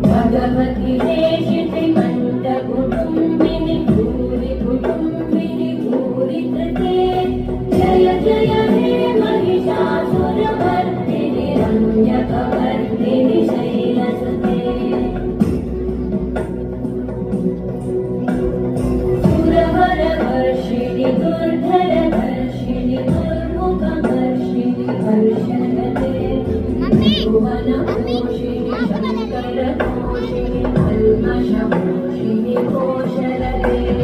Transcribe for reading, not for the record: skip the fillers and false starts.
भगवति देशिति कंठ कुटुंबिनि भूरि कुटुंबिनि भूरि कृते जय जय हे महिषासुरमर्दिनि रम्यकवर्दिनि शैलसुते सुरवरवर्षिणि दुर्धरवर्षिणि दुर्मुखवर्षिणि वर्षणते भुवनपोषिणि शङ्करतोषिणि कल्मषपोषिणि कोशलते